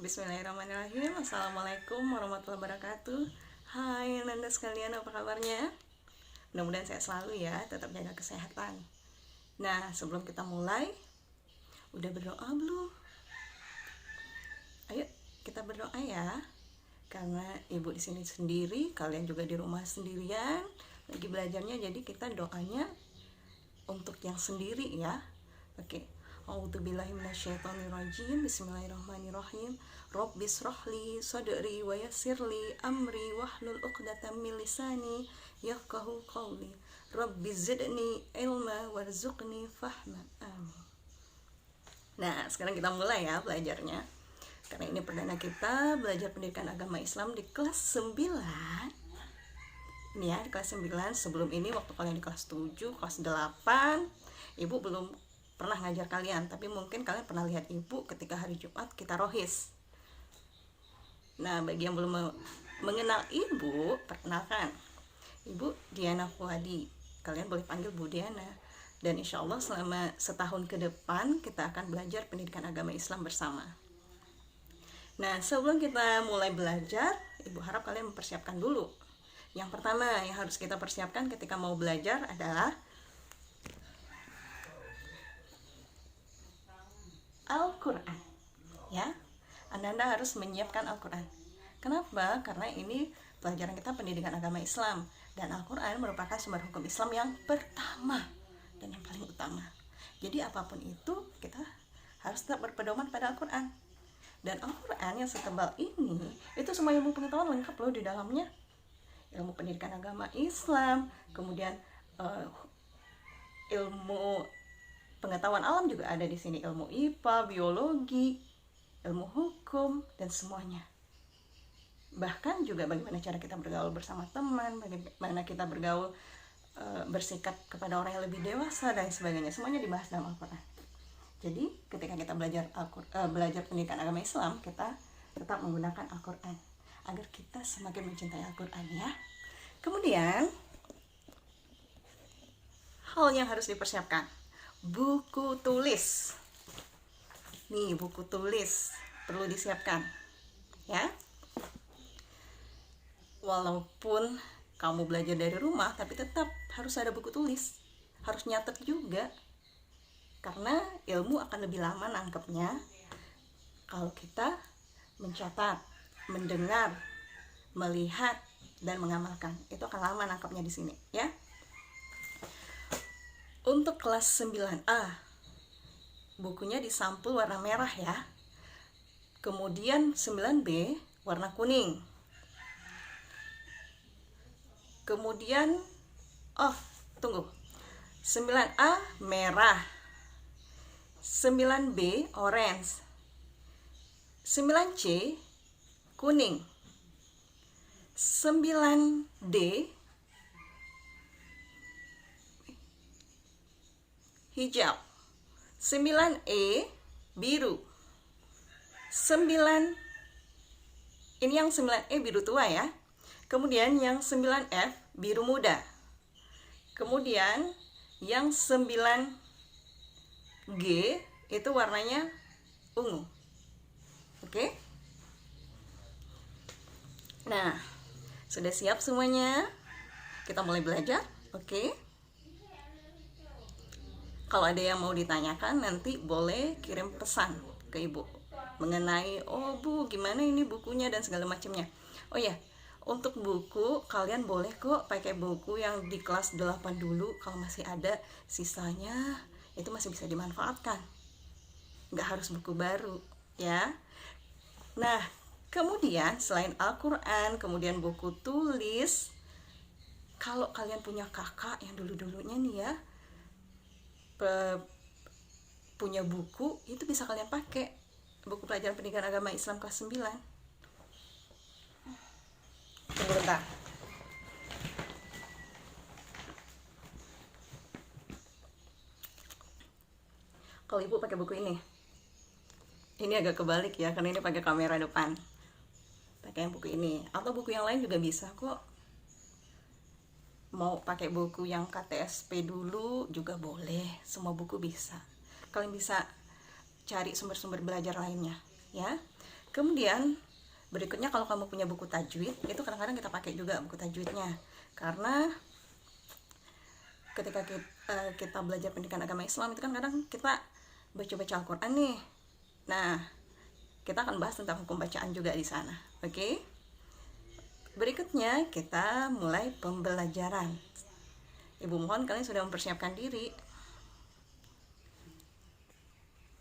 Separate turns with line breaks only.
Bismillahirrahmanirrahim. Assalamualaikum warahmatullahi wabarakatuh. Hai Nanda sekalian, apa kabarnya? Mudah-mudahan sehat selalu ya, tetap jaga kesehatan. Nah, sebelum kita mulai, udah berdoa belum? Ayo kita berdoa ya. Karena ibu di sini sendiri, kalian juga di rumah sendirian, lagi belajarnya, jadi kita doanya untuk yang sendiri ya. Oke. A'udzubillahi minasyaitonirrajim. Bismillahirrahmanirrahim. Rabbis rahli sadri wa yassirli amri wahlul 'uqdatam min lisani yafqahu qawli. Rabbiz zidni ilma warzuqni fahma. Amin. Nah, sekarang kita mulai ya belajarnya. Karena ini perdana kita belajar pendidikan agama Islam di kelas 9. Ini ya, di kelas 9. Sebelum ini waktu kalian di kelas 7, kelas 8, ibu belum pernah ngajar kalian, tapi mungkin kalian pernah lihat ibu ketika hari Jumat kita rohis. Nah, bagi yang belum mengenal ibu, perkenalkan, ibu Diana Fuadi. Kalian boleh panggil Bu Diana. Dan insya Allah selama setahun ke depan kita akan belajar pendidikan agama Islam bersama. Nah, sebelum kita mulai belajar, ibu harap kalian mempersiapkan dulu. Yang pertama yang harus kita persiapkan ketika mau belajar adalah Al-Quran ya. Anda harus menyiapkan Al-Quran. Kenapa? Karena ini pelajaran kita pendidikan agama Islam, dan Al-Quran merupakan sumber hukum Islam yang pertama dan yang paling utama. Jadi apapun itu kita harus tetap berpedoman pada Al-Quran. Dan Al-Quran yang setebal ini, itu semua ilmu pengetahuan lengkap loh di dalamnya. Ilmu pendidikan agama Islam, kemudian ilmu pengetahuan alam juga ada di sini, ilmu IPA, biologi, ilmu hukum, dan semuanya. Bahkan juga bagaimana cara kita bergaul bersama teman, bagaimana kita bergaul, bersikap kepada orang yang lebih dewasa, dan sebagainya. Semuanya dibahas dalam Al-Quran. Jadi ketika kita belajar pendidikan agama Islam, kita tetap menggunakan Al-Quran agar kita semakin mencintai Al-Quran ya. Kemudian hal yang harus dipersiapkan, buku tulis. Nih, buku tulis perlu disiapkan ya. Walaupun kamu belajar dari rumah, tapi tetap harus ada buku tulis. Harus nyatet juga. Karena ilmu akan lebih lama nangkepnya kalau kita mencatat, mendengar, melihat, dan mengamalkan. Itu akan lama nangkepnya di sini ya. Untuk kelas 9A, bukunya disampul warna merah ya. Kemudian 9B warna kuning. Kemudian 9A merah, 9B orange, 9C kuning, 9D hijau, 9E biru, 9 ini yang 9E biru tua ya. Kemudian yang 9F biru muda. Kemudian yang 9G itu warnanya ungu. Oke? Nah, sudah siap semuanya? Kita mulai belajar, oke? Kalau ada yang mau ditanyakan, nanti boleh kirim pesan ke ibu mengenai, oh bu, gimana ini bukunya dan segala macamnya. Oh ya, untuk buku kalian boleh kok pakai buku yang di kelas 8 dulu. Kalau masih ada sisanya, itu masih bisa dimanfaatkan. Nggak harus buku baru ya. Nah, kemudian selain Al-Quran, kemudian buku tulis, kalau kalian punya kakak yang dulu-dulunya nih ya, punya buku, itu bisa kalian pakai. Buku pelajaran pendidikan agama Islam kelas 9. Tunggu bentar. Kalau ibu pakai buku ini agak kebalik ya, karena ini pakai kamera depan. Pakai yang buku ini, atau buku yang lain juga bisa kok. Mau pakai buku yang KTSP dulu juga boleh, semua buku bisa. Kalian bisa cari sumber-sumber belajar lainnya ya. Kemudian berikutnya, kalau kamu punya buku tajwid, itu kadang-kadang kita pakai juga buku tajwidnya, karena ketika kita belajar pendidikan agama Islam itu kan kadang kita baca Al-Quran nih. Nah, kita akan bahas tentang hukum bacaan juga di sana. Oke? Berikutnya kita mulai pembelajaran. Ibu mohon kalian sudah mempersiapkan diri